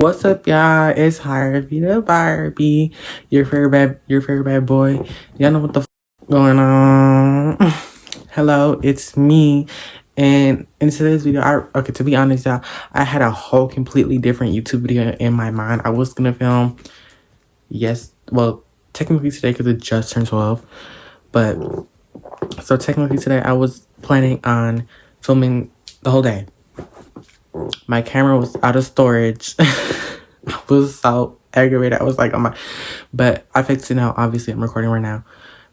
What's up, y'all? It's Harvey the Barbie, your favorite bad boy. Y'all know what the going on? Hello, it's me. And in today's video, okay, to be honest, y'all, I had a whole completely different YouTube video in my mind. I was gonna film, yes, well, technically today because it just turned 12, but so technically today I was planning on filming the whole day. My camera was out of storage. I was so aggravated. I was like, oh my, but I fixed it now. Obviously, I'm recording right now.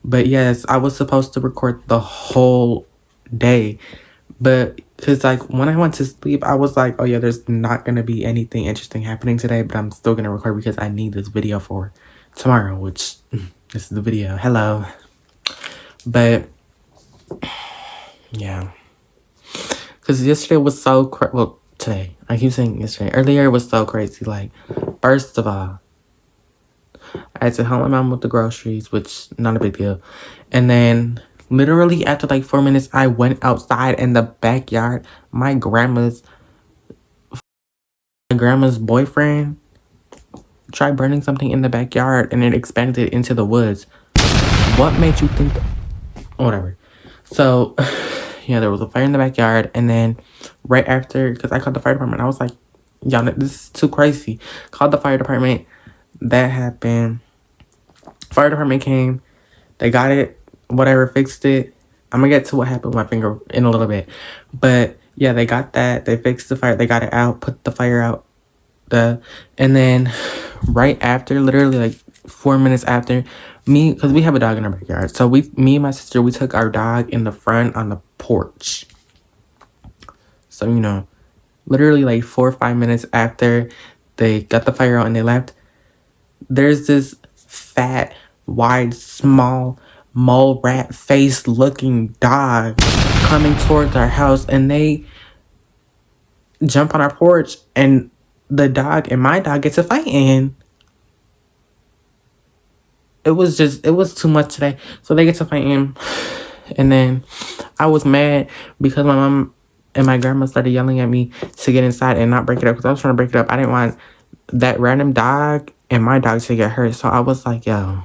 But yes, I was supposed to record the whole day. But because like when I went to sleep, I was like, oh yeah, there's not going to be anything interesting happening today, but I'm still going to record because I need this video for tomorrow, which this is the video. Hello. But yeah. Because yesterday was so well, today. I keep saying yesterday. Earlier it was so crazy. Like, first of all, I had to help my mom with the groceries, which not a big deal. And then literally after like 4 minutes, I went outside in the backyard. My grandma's boyfriend tried burning something in the backyard and it expanded into the woods. What made you think that? Whatever. So yeah, there was a fire in the backyard, and then right after, because I called the fire department, I was like, y'all, this is too crazy. Called the fire department. That happened. Fire department came. They got it. Whatever, fixed it. I'm gonna get to what happened with my finger in a little bit. But yeah, they got that. They fixed the fire. They got it out. Put the fire out. And then right after, literally like 4 minutes after, because we have a dog in our backyard. So me and my sister, we took our dog in the front on the porch. So, you know, literally like 4 or 5 minutes after they got the fire out and they left, there's this fat, wide, small, mole rat face looking dog coming towards our house, and they jump on our porch, and the dog and my dog get to fighting. It was too much today. So they get to fighting, and then I was mad because my mom and my grandma started yelling at me to get inside and not break it up, because I was trying to break it up. I didn't want that random dog and my dog to get hurt. So I was like, yo,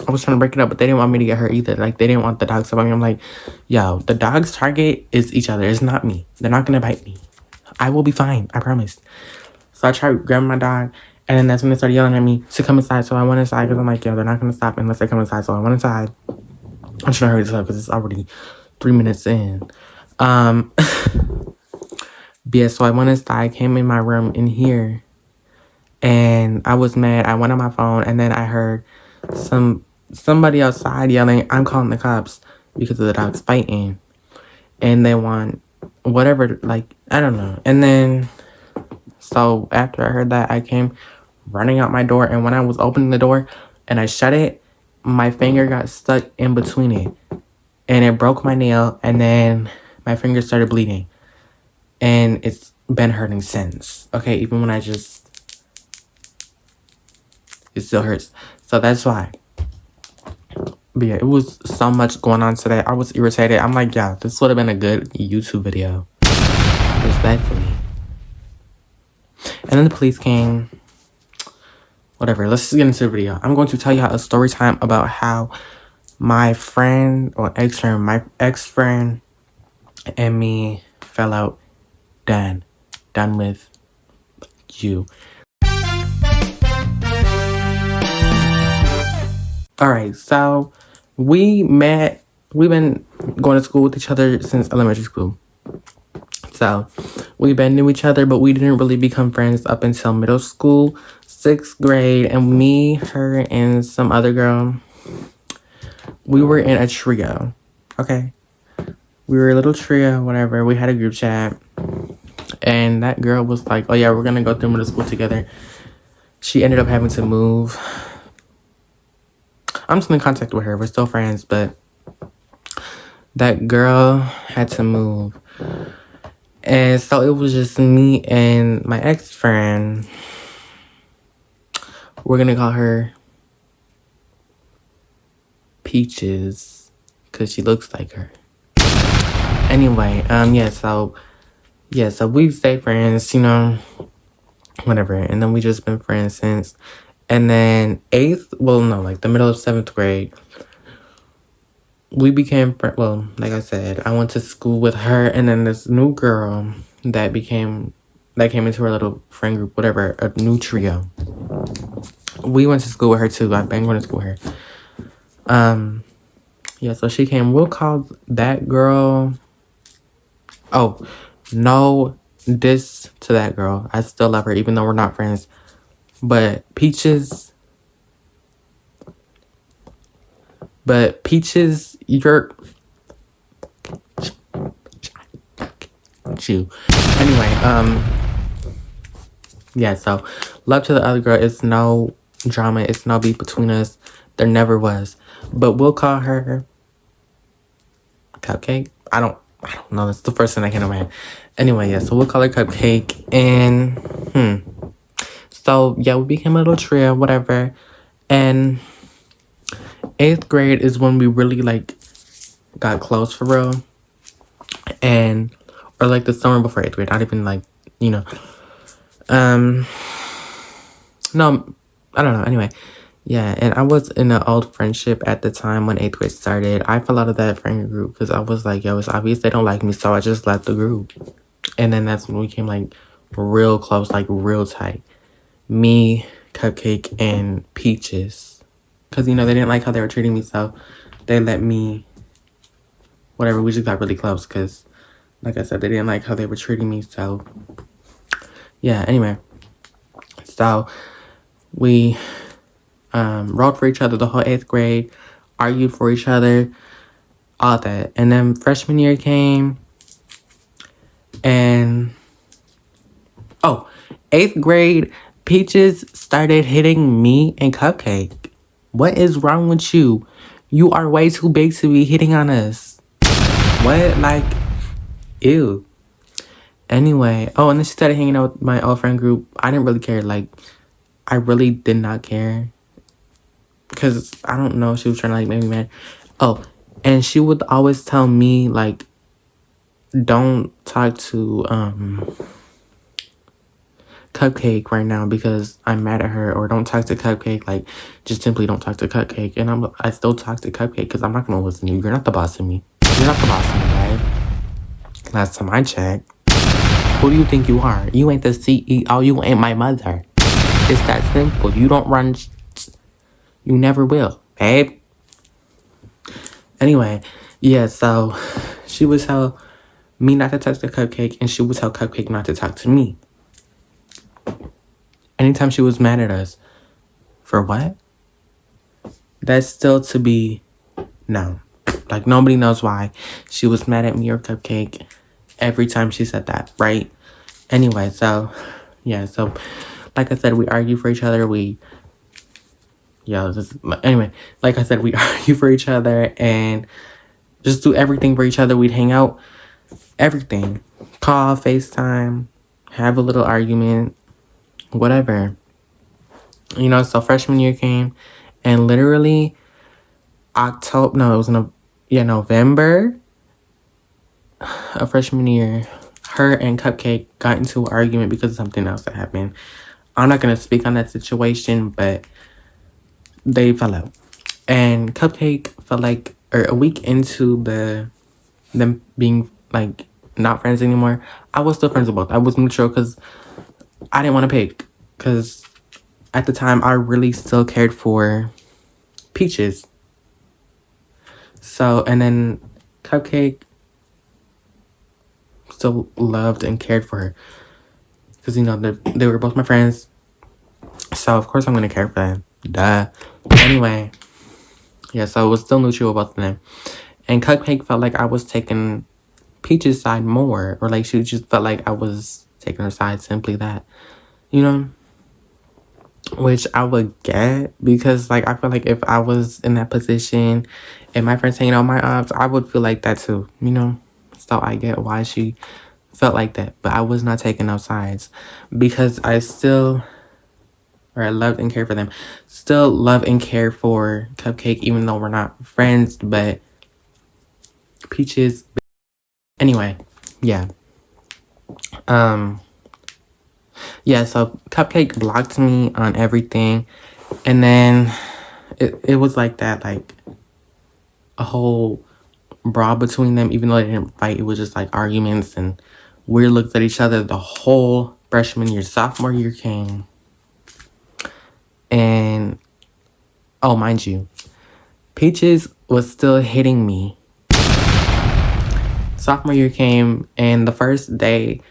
I was trying to break it up, but they didn't want me to get hurt either. Like, they didn't want the dogs to bite me. I'm like, yo, the dog's target is each other. It's not me. They're not going to bite me. I will be fine. I promise. So I tried grabbing my dog, and then that's when they started yelling at me to come inside. So I went inside because I'm like, yo, they're not going to stop unless they come inside. So I went inside. I'm trying to hurry this up because it's already 3 minutes in. Yeah, so I went inside, came in my room in here, and I was mad. I went on my phone, and then I heard somebody outside yelling, I'm calling the cops because of the dogs fighting. And they want whatever, like, I don't know. And then, so after I heard that, I came running out my door. And when I was opening the door and I shut it, my finger got stuck in between it. And it broke my nail. And then my finger started bleeding. And it's been hurting since. Okay, even when it still hurts. So that's why. But yeah, it was so much going on today. I was irritated. I'm like, yeah, this would have been a good YouTube video. Respectfully. And then the police came. Whatever, let's just get into the video. I'm going to tell you a story time about how my friend, or ex-friend, my ex-friend and me fell out. Done with you. Alright, so we've been going to school with each other since elementary school. So we've been knew each other, but we didn't really become friends up until middle school, 6th grade. And me, her, and some other girl, we were in a trio. Okay, we were a little trio, whatever. We had a group chat, and that girl was like, oh yeah, we're gonna go through middle school together. She ended up having to move. I'm still in contact with her. We're still friends, but that girl had to move. And so it was just me and my ex-friend. We're gonna call her Peaches, because she looks like her. Anyway, yeah, so yeah, so we've stayed friends, you know, whatever. And then we just been friends since. And then the middle of 7th grade, we became, well, like I said, I went to school with her, and then this new girl that came into our little friend group, whatever, a new trio. We went to school with her too. I've been going to school with her. Yeah, so she came. We'll call that girl. Oh, no, this to that girl. I still love her, even though we're not friends. But Peaches, you're you. Anyway, yeah, so love to the other girl. It's no drama, it's no beef between us. There never was. But we'll call her Cupcake. I don't know. That's the first thing that came to my head. Anyway, yeah, so we'll call her Cupcake. And so yeah, we became a little trio, whatever. And 8th grade is when we really like got close for real. And or like the summer before 8th grade, not even like, you know. No, I don't know. Anyway, yeah, and I was in an old friendship at the time when 8th grade started. I fell out of that friend group because I was like, yo, it's obvious they don't like me, so I just left the group. And then that's when we came like real close, like real tight. Me, Cupcake, and Peaches. Because, you know, they didn't like how they were treating me, so they let me, whatever, we just got really close because, like I said, they didn't like how they were treating me, so, yeah, anyway. So, we rode for each other the whole 8th grade, argued for each other, all that. And then freshman year came, and, 8th grade, Peaches started hitting me and Cupcake. What is wrong with you? You are way too big to be hitting on us. What? Like, ew. Anyway, and then she started hanging out with my old friend group. I didn't really care. Like, I really did not care. Because, I don't know, she was trying to, like, make me mad. And she would always tell me, like, don't talk to, Cupcake right now because I'm mad at her, or don't talk to Cupcake, like, just simply don't talk to Cupcake. And I still talk to Cupcake because I'm not going to listen to you. You're not the boss of me. You're not the boss of me, right? Last time I checked. Who do you think you are? You ain't the CEO. You ain't my mother. It's that simple. You don't run. You never will, babe. Anyway, yeah, so she would tell me not to talk to Cupcake, and she would tell Cupcake not to talk to me. Anytime she was mad at us. For what? That's still to be known. Like, nobody knows why she was mad at me or Cupcake every time she said that, right? Anyway, so, yeah, so, like I said, we argue for each other, anyway, like I said, we argue for each other, and just do everything for each other. We'd hang out, everything. Call, FaceTime, have a little argument, whatever. You know, so freshman year came, and literally, November of freshman year, her and Cupcake got into an argument because of something else that happened. I'm not going to speak on that situation, but they fell out. And Cupcake felt like, or a week into them being, like, not friends anymore, I was still friends with both. I was neutral because I didn't want to pick. Because at the time, I really still cared for Peaches. So, and then Cupcake still loved and cared for her. Because, you know, they were both my friends. So, of course, I'm going to care for them. Duh. Anyway. Yeah, so it was still neutral about them. And Cupcake felt like I was taking Peach's side more. Or, like, she just felt like I was taking her side, simply that. You know? Which I would get. Because, like, I feel like if I was in that position and my friends hanging out my ops, I would feel like that too. You know? So I get why she felt like that. But I was not taking no sides. Because I loved and cared for them. Still love and care for Cupcake, even though we're not friends, but Peaches. Anyway, yeah. Um, yeah, so Cupcake blocked me on everything. And then it was like that, like a whole brawl between them, even though they didn't fight. It was just like arguments and weird looks at each other the whole freshman year. Sophomore year came. And, oh, mind you, Peaches was still hitting me. Sophomore year came, and the first day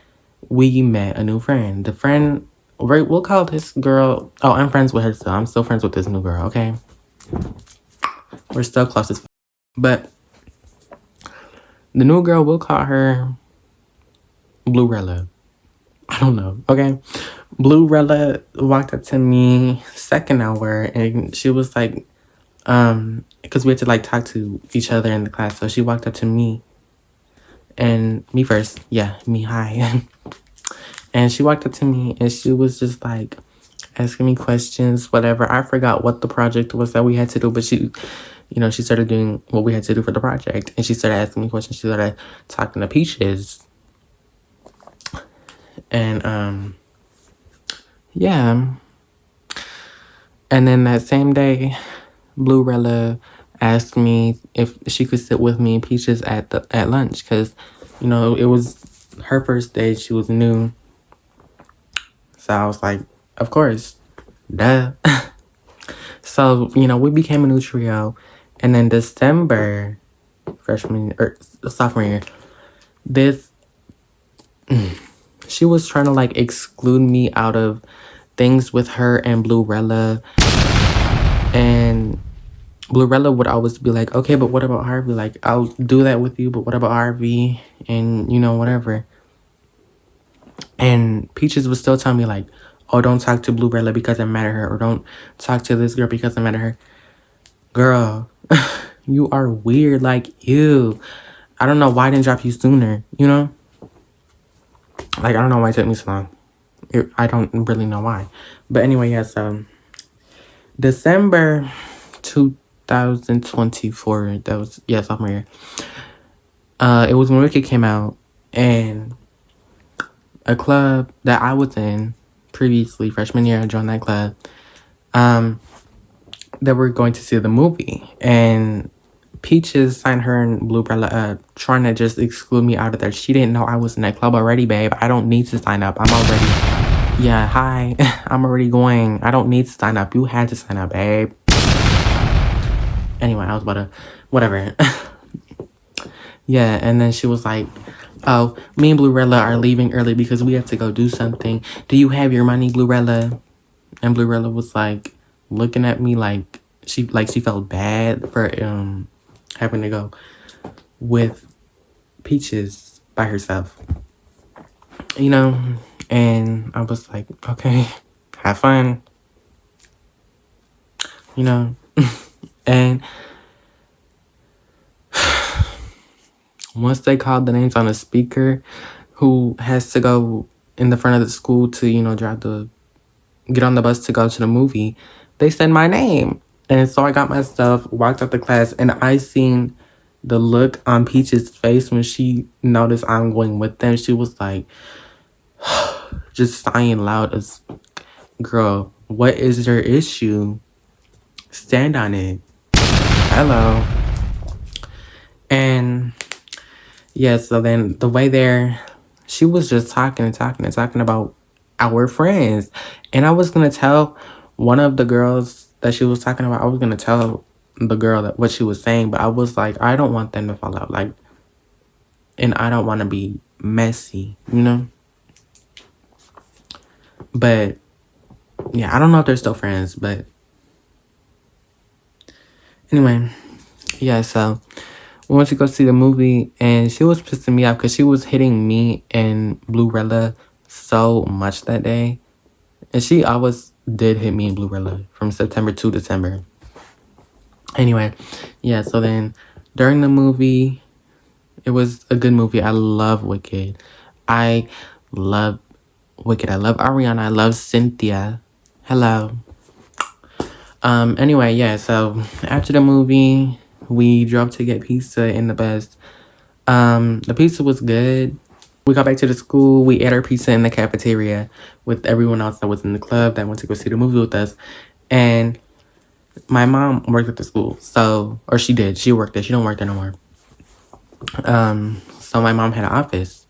we met a new friend. The friend, right, we'll call this girl, oh, I'm friends with her still. I'm still friends with this new girl, okay? We're still close as but the new girl, we'll call her Bluerella. I don't know, okay? Bluerella walked up to me second hour, and she was like, because we had to like talk to each other in the class. So she walked up to me and me first. Yeah, me, hi. And she walked up to me and she was just like asking me questions, whatever. I forgot what the project was that we had to do, but she, she started doing what we had to do for the project. And she started asking me questions. She started talking to Peaches. And, yeah. And then that same day, Bluerella asked me if she could sit with me and Peaches at lunch because, it was her first day. She was new. So I was like, of course, duh. So, we became a new trio. And then December, sophomore year, she was trying to like exclude me out of things with her and Bluerella. And Bluerella would always be like, okay, but what about Harvey? Like, I'll do that with you, but what about Harvey? And, whatever. And Peaches was still telling me, like, oh, don't talk to Bluerella because I'm mad at her. Or don't talk to this girl because I'm mad at her. Girl, you are weird. Like, ew. I don't know why I didn't drop you sooner, Like, I don't know why it took me so long. I don't really know why. But anyway, yes, December 2024, that was, sophomore year. It was when Wicked came out, and a club that I was in previously, freshman year, I joined that club, that we're going to see the movie, and Peaches signed her and Bluerella up, trying to just exclude me out of there. She didn't know I was in that club already, babe. I don't need to sign up. I'm already, yeah, hi. I'm already going. I don't need to sign up. You had to sign up, babe. Anyway, I was about to, whatever. Yeah, and then she was like, oh, me and Bluerella are leaving early because we have to go do something. Do you have your money, Bluerella? And Bluerella was like looking at me like she felt bad for having to go with Peaches by herself. And I was like, okay, have fun. And once they called the names on a speaker, who has to go in the front of the school to, get on the bus to go to the movie, they said my name. And so I got my stuff, walked out the class, and I seen the look on Peach's face when she noticed I'm going with them. She was like, just sighing loud as, girl, what is your issue? Stand on it. Hello. And yeah, so then the way there, she was just talking about our friends. And I was going to tell one of the girls that she was talking about, I was going to tell the girl that what she was saying, but I was like, I don't want them to fall out. Like, and I don't want to be messy, But yeah, I don't know if they're still friends, but anyway, yeah, so we went to go see the movie, and she was pissing me off because she was hitting me and Bluerella so much that day. And she always did hit me and Bluerella from September to December. Anyway, yeah, so then during the movie, it was a good movie. I love Wicked. I love Wicked. I love Ariana. I love Cynthia. Hello. Anyway, yeah, so after the movie, we drove to get pizza in the bus. The pizza was good. We got back to the school. We ate our pizza in the cafeteria with everyone else that was in the club that went to go see the movie with us. And my mom worked at the school, so, or she did. She worked there. She don't work there no more. So my mom had an office,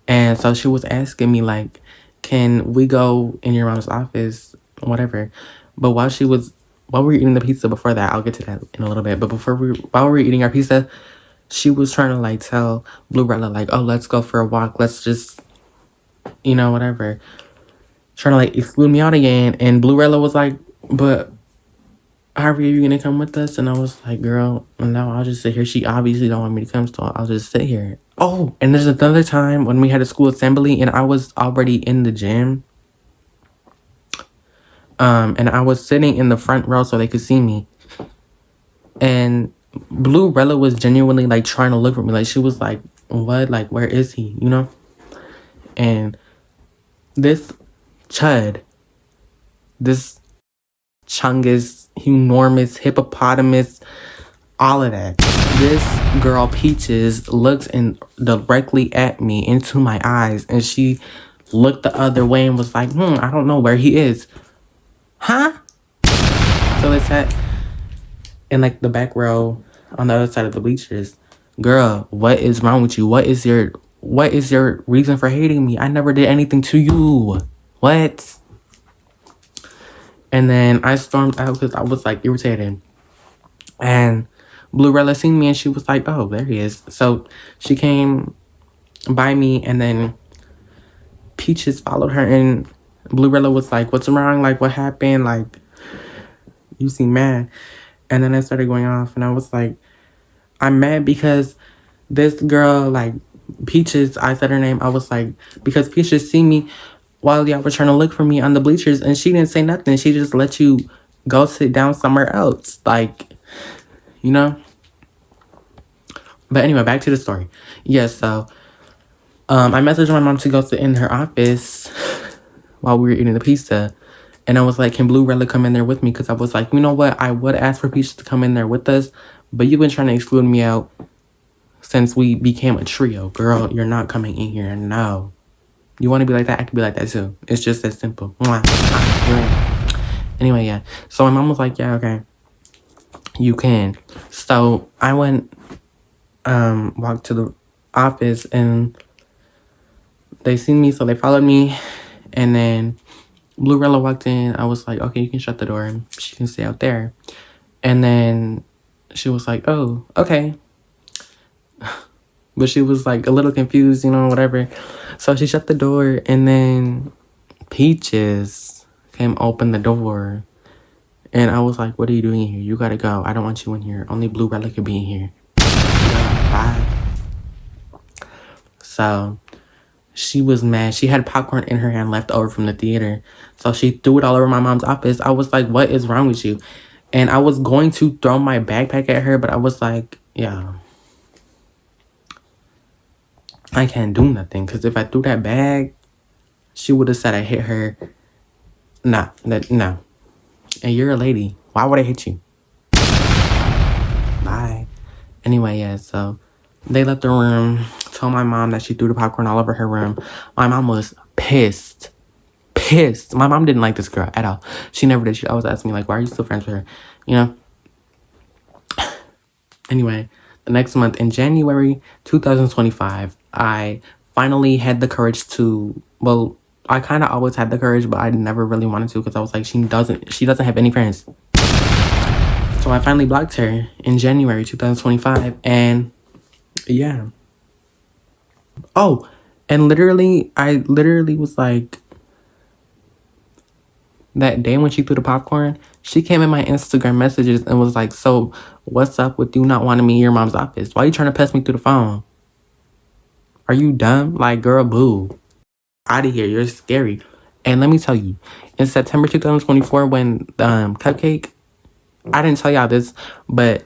and so she was asking me like, "Can we go in your mom's office, whatever?" But while we were eating the pizza before that, I'll get to that in a little bit. But while we were eating our pizza, she was trying to like tell Bluerella like, "Oh, let's go for a walk. Let's just, whatever." Trying to like exclude me out again, and Bluerella was like, "But Harvey, are you gonna come with us?" And I was like, "Girl, no, I'll just sit here." She obviously don't want me to come, so I'll just sit here. Oh, and there's another time when we had a school assembly, and I was already in the gym. And I was sitting in the front row so they could see me. And Bluerella was genuinely like trying to look for me. Like she was like, "What? Like, where is he?" And this chud, this chungus, enormous hippopotamus, all of that. This girl Peaches looked directly at me into my eyes, and she looked the other way and was like, "I don't know where he is." Huh? So they sat in like the back row on the other side of the bleachers. Girl, what is wrong with you? What is your reason for hating me? I never did anything to you. What? And then I stormed out because I was like irritated. And Bluerella seen me and she was like, "Oh, there he is." So she came by me, and then Peaches followed her, and Bluerella was like, "What's wrong? Like, what happened? Like, you seem mad." And then I started going off, and I was like, "I'm mad because this girl, like, Peaches," I said her name. I was like, "Because Peaches see me while y'all were trying to look for me on the bleachers, and she didn't say nothing. She just let you go sit down somewhere else. Like, you know?" But anyway, back to the story. Yes, so I messaged my mom to go sit in her office while we were eating the pizza. And I was like, "Can Bluerella come in there with me?" Because I was like, you know what? I would ask for Peaches to come in there with us, but you've been trying to exclude me out since we became a trio. Girl, you're not coming in here. No. You want to be like that? I can be like that too. It's just that simple. Mwah. Anyway, yeah. So my mom was like, "Yeah, okay. You can." So I went, walked to the office, and they seen me, so they followed me. And then Bluerella walked in. I was like, "Okay, you can shut the door and she can stay out there." And then she was like, "Oh, okay." But she was like a little confused, whatever. So she shut the door, and then Peaches came open the door. And I was like, "What are you doing here? You gotta go. I don't want you in here. Only Bluerella could be in here. Bye." So she was mad. She had popcorn in her hand left over from the theater. So she threw it all over my mom's office. I was like, "What is wrong with you?" And I was going to throw my backpack at her, but I was like, yeah, I can't do nothing. Because if I threw that bag, she would have said I hit her. No. And you're a lady. Why would I hit you? Bye. Anyway, yeah, so they left the room. Told my mom that she threw the popcorn all over her room. My mom was pissed. Pissed. My mom didn't like this girl at all. She never did. She always asked me, like, "Why are you still friends with her?" Anyway, the next month in January 2025, I finally had the courage to, well, I kind of always had the courage, but I never really wanted to because I was like, she doesn't have any friends. So I finally blocked her in January 2025, and yeah. Oh, and I literally was like, that day when she threw the popcorn, she came in my Instagram messages and was like, "So what's up with you not wanting me in your mom's office? Why are you trying to pest me through the phone? Are you dumb? Like, girl, boo. Out of here. You're scary." And let me tell you, in September 2024, when Cupcake, I didn't tell y'all this, but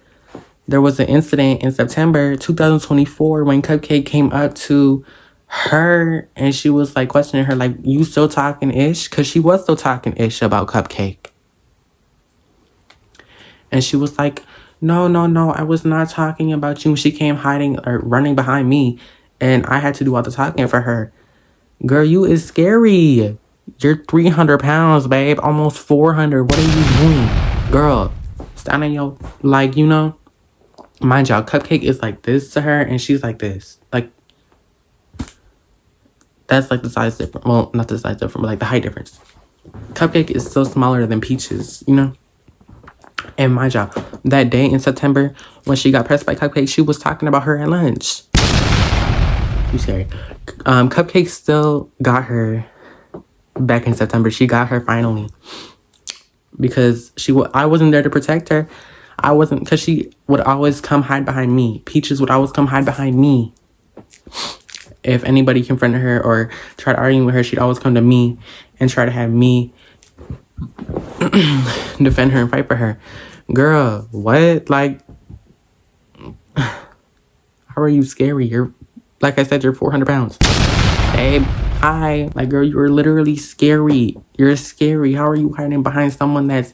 there was an incident in September 2024 when Cupcake came up to her and she was like questioning her, like, "You still talking ish?" Because she was still talking ish about Cupcake. And she was like, no, I was not talking about you. She came hiding or running behind me and I had to do all the talking for her. Girl, you is scary. You're 300 pounds, babe. Almost 400. What are you doing? Girl, stand on your, like, you know, mind y'all, Cupcake is like this to her, and she's like this. Like, that's like the size difference. Well, not the size difference, but like the height difference. Cupcake is still smaller than Peaches, you know? And mind y'all, that day in September, when she got pressed by Cupcake, she was talking about her at lunch. You scary. Cupcake still got her back in September. She got her finally. Because I wasn't there to protect her. I wasn't, because she would always come hide behind me. Peaches would always come hide behind me. If anybody confronted her or tried arguing with her, she'd always come to me and try to have me defend her and fight for her. Girl, what? Like, how are you scary? You're, like I said, you're 400 pounds. Babe, hi. Like, girl, you're literally scary. You're scary. How are you hiding behind someone that's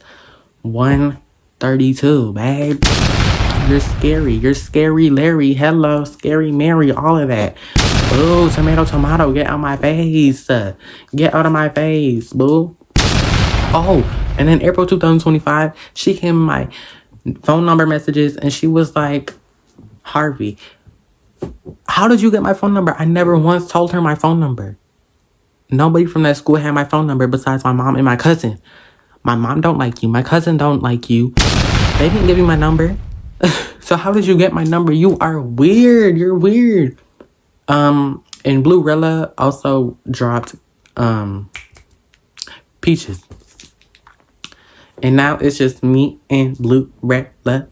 132, babe? You're scary. You're scary Larry. Hello, scary Mary. All of that. Boo, tomato. Get out my face. Get out of my face, boo. Oh, and in April 2025, she came in my phone number messages and she was like, Harvey, how did you get my phone number? I never once told her my phone number. Nobody from that school had my phone number besides my mom and my cousin. My mom don't like you. My cousin don't like you. They didn't give you my number. So how did you get my number? You are weird. You're weird. And Bluerella also dropped Peaches. And now it's just me and Bluerella.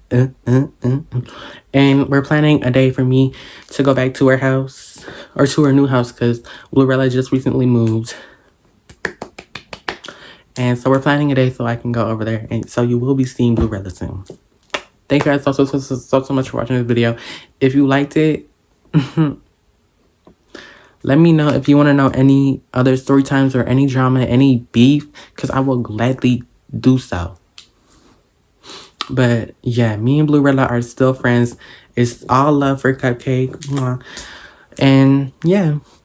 And we're planning a day for me to go back to her house. Or to her new house. Because Bluerella just recently moved. And so we're planning a day so I can go over there. And so you will be seeing Bluerella soon. Thank you guys so much for watching this video. If you liked it, let me know if you want to know any other story times or any drama, any beef, because I will gladly do so. But yeah, me and Bluerella are still friends. It's all love for Cupcake. And yeah.